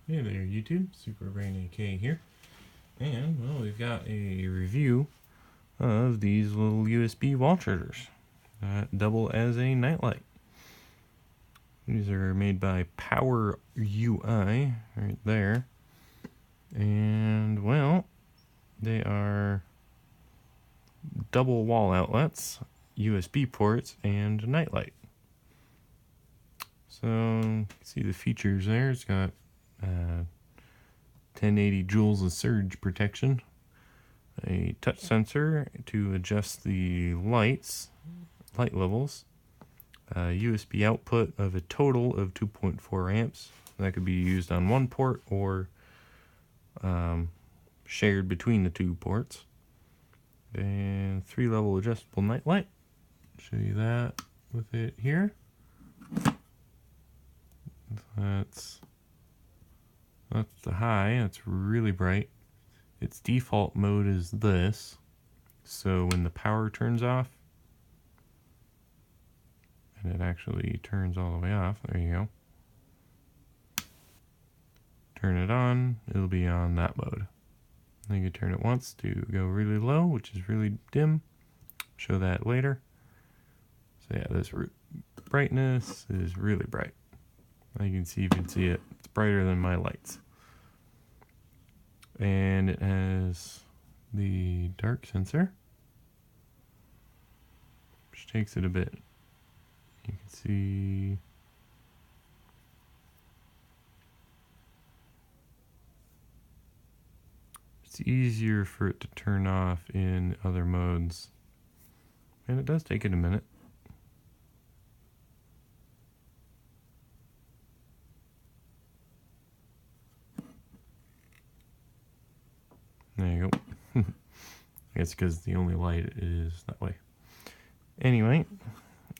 Hey there YouTube, Super Brain AK here, and well, we've got a review of these little USB wall chargers that double as a nightlight. These are made by POWRUI right there, and well, they are double wall outlets, USB ports, and a nightlight. So you can see the features there. It's got 1080 joules of surge protection, a touch sensor to adjust the light levels, a USB output of a total of 2.4 amps. That could be used on one port or shared between the two ports, and 3-level adjustable nightlight. Show you that with it here. That's the high. That's really bright. Its default mode is this, so when the power turns off, and it actually turns all the way off, there you go, turn it on, it'll be on that mode. Then you can turn it once to go really low, which is really dim. Show that later. So yeah, this brightness is really bright. You can see it. It's brighter than my lights. And it has the dark sensor, which takes it a bit. You can see it's easier for it to turn off in other modes, and it does take it a minute. There you go. I guess because the only light is that way. Anyway,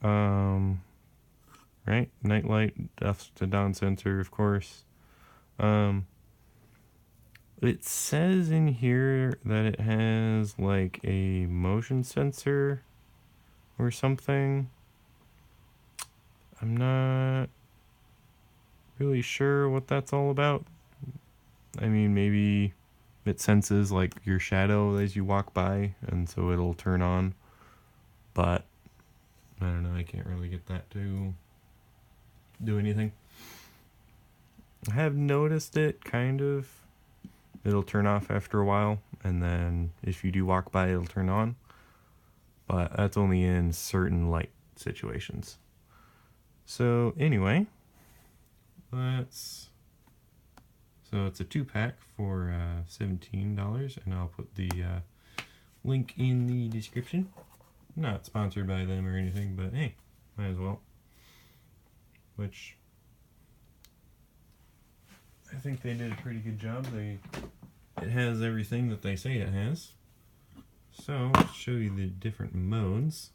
right, nightlight, dusk to dawn sensor, of course. It says in here that it has like a motion sensor or something. I'm not really sure what that's all about. I mean, maybe it senses like your shadow as you walk by, and so it'll turn on. But I don't know, I can't really get that to do anything. I have noticed it kind of. It'll turn off after a while, and then if you do walk by, it'll turn on. But that's only in certain light situations. So anyway, so it's a 2-pack for $17, and I'll put the link in the description. Not sponsored by them or anything, but hey, might as well. Which I think they did a pretty good job. It has everything that they say it has. So let's show you the different modes.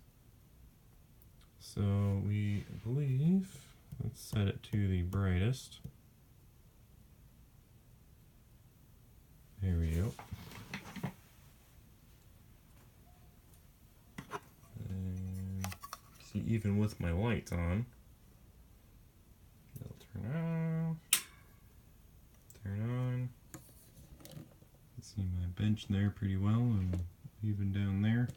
So we believe, let's set it to the brightest. There we go. And see, even with my lights on, it'll turn off, turn on. You can see my bench there pretty well, and even down there.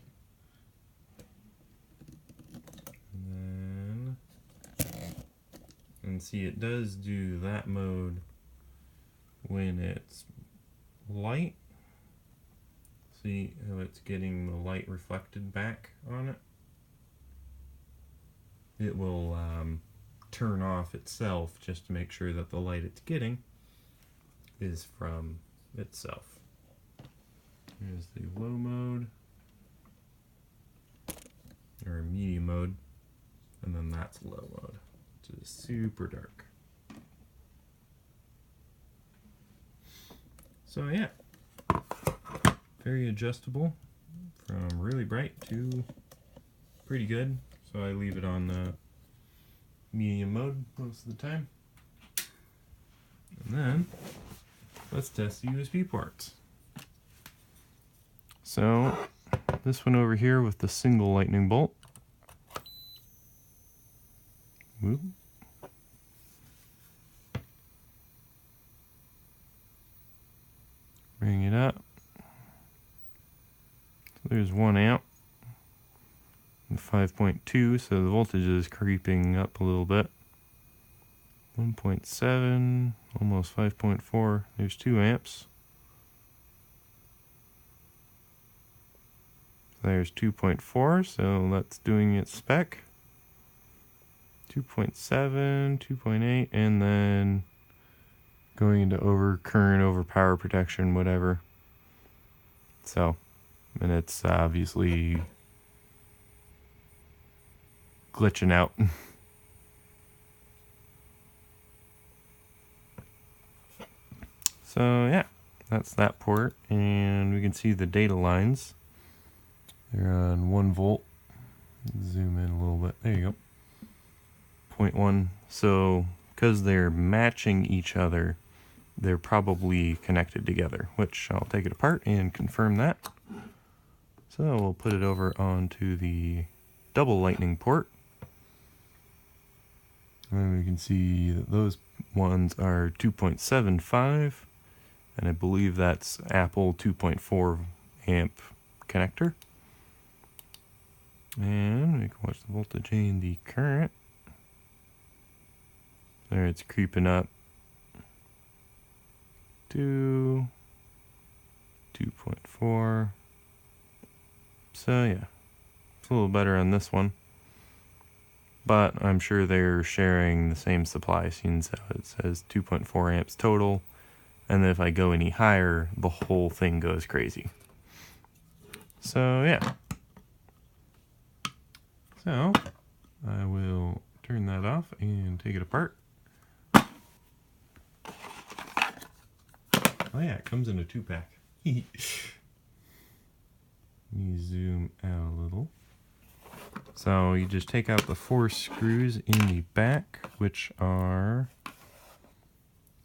And see, it does do that mode when it's light. See how it's getting the light reflected back on it? It will turn off itself just to make sure that the light it's getting is from itself. Here's the low mode, or medium mode, and then that's low mode, which is super dark. So yeah, very adjustable from really bright to pretty good. So I leave it on the medium mode most of the time. And then let's test the USB ports. So this one over here with the single lightning bolt. Whoop. there's 1 amp. 5.2, so the voltage is creeping up a little bit. 1.7, almost 5.4. There's 2 amps. There's 2.4, so that's doing its spec. 2.7, 2.8, and then going into over current, over power protection, whatever. So, and it's obviously glitching out. So yeah, that's that port, and we can see the data lines. They're on 1 volt. Zoom in a little bit. There you go. 0.1. So because they're matching each other, they're probably connected together, which I'll take it apart and confirm that. So we'll put it over onto the double lightning port. And we can see that those ones are 2.75, and I believe that's Apple 2.4 amp connector. And we can watch the voltage and the current. There, it's creeping up to 2.4. So yeah, it's a little better on this one. But I'm sure they're sharing the same supply, seeing so it says 2.4 amps total. And then if I go any higher, the whole thing goes crazy. So yeah. So I will turn that off and take it apart. Oh yeah, it comes in a 2-pack. Let me zoom out a little. So you just take out the 4 screws in the back, which are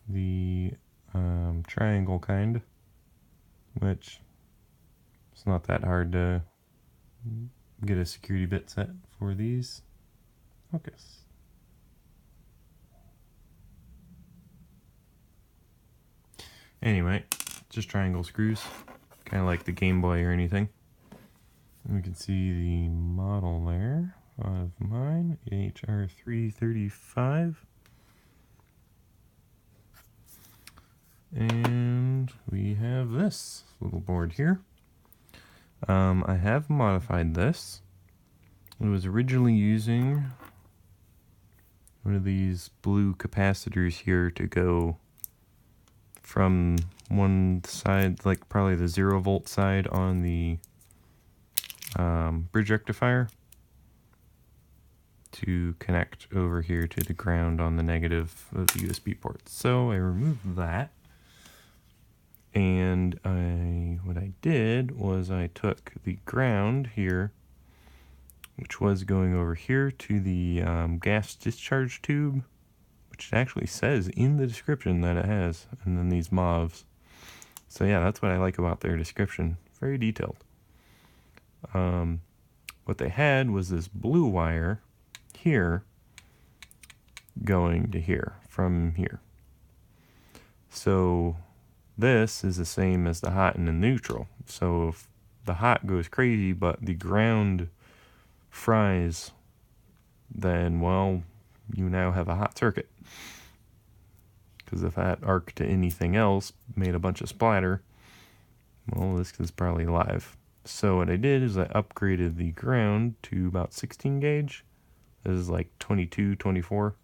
the triangle kind, which it's not that hard to get a security bit set for these. Focus. Anyway, just triangle screws, kind of like the Game Boy or anything. We can see the model there of mine, HR335. And we have this little board here. I have modified this. It was originally using one of these blue capacitors here to go from one side, like probably the 0 volt side on the bridge rectifier, to connect over here to the ground on the negative of the USB port. So I removed that, and what I did was I took the ground here, which was going over here to the gas discharge tube, which it actually says in the description that it has, and then these MOVs. So yeah, that's what I like about their description. Very detailed. What they had was this blue wire here going to here from here. So this is the same as the hot and the neutral. So if the hot goes crazy but the ground fries, then well, you now have a hot circuit. Because if that arc to anything else made a bunch of splatter, well, this is probably live. So what I did is I upgraded the ground to about 16 gauge. This is like 22, 24.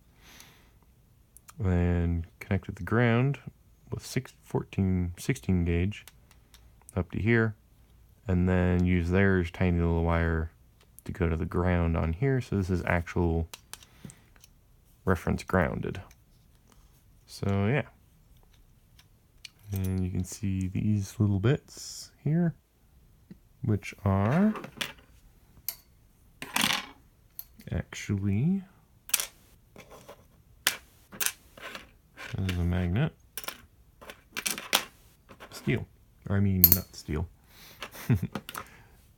And connected the ground with 16 gauge up to here. And then use their tiny little wire to go to the ground on here. So this is actual reference grounded. So yeah. And you can see these little bits here, which are actually, this is a magnet, steel. Or I mean, not steel.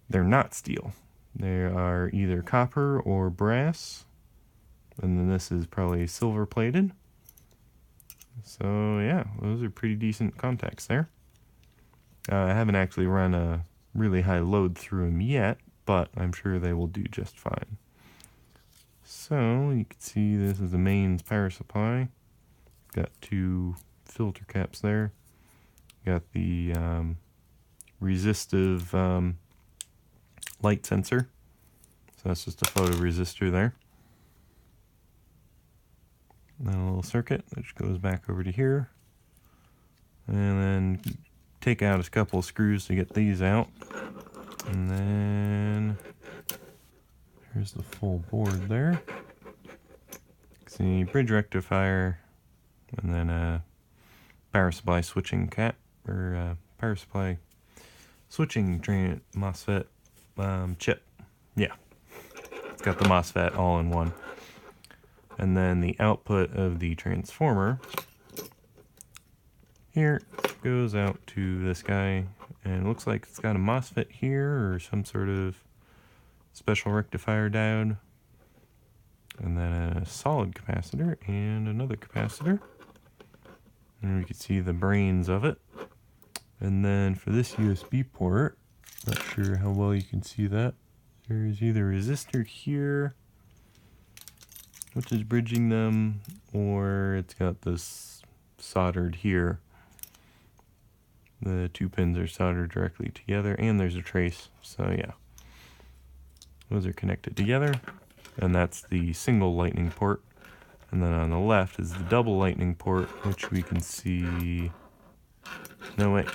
They're not steel. They are either copper or brass, and then this is probably silver plated. So yeah, those are pretty decent contacts there. I haven't actually run a really high load through them yet, but I'm sure they will do just fine. So you can see this is the mains power supply. Got two filter caps there. Got the resistive light sensor. So that's just a photoresistor there. Then a little circuit which goes back over to here. And then take out a couple of screws to get these out. And then here's the full board there. See, bridge rectifier, and then a power supply switching cap, or power supply switching MOSFET chip. Yeah, it's got the MOSFET all in one. And then the output of the transformer here goes out to this guy, and it looks like it's got a MOSFET here or some sort of special rectifier diode, and then a solid capacitor and another capacitor, and we can see the brains of it. And then for this USB port, not sure how well you can see that, there's either a resistor here which is bridging them, or it's got this soldered here. The two pins are soldered directly together, and there's a trace, so yeah. Those are connected together, and that's the single lightning port. And then on the left is the double lightning port, which we can see... No, wait.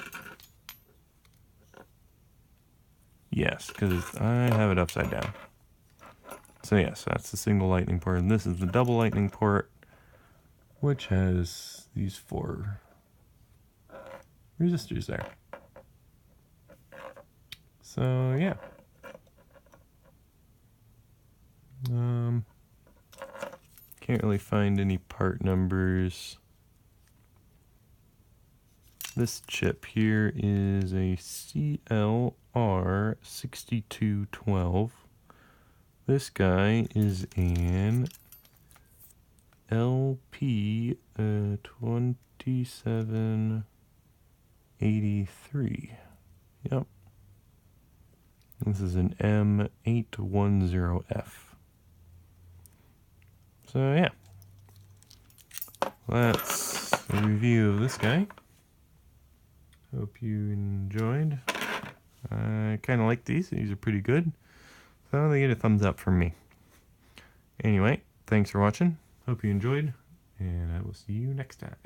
Yes, because I have it upside down. So yes, that's the single lightning port, and this is the double lightning port, which has these 4 resistors there. So yeah. Can't really find any part numbers. This chip here is a CLR6212. This guy is an LP2783. Yep. This is an M810F. So yeah, that's a review of this guy. Hope you enjoyed. I kind of like these. These are pretty good. So they get a thumbs up from me. Anyway, thanks for watching. Hope you enjoyed, and I will see you next time.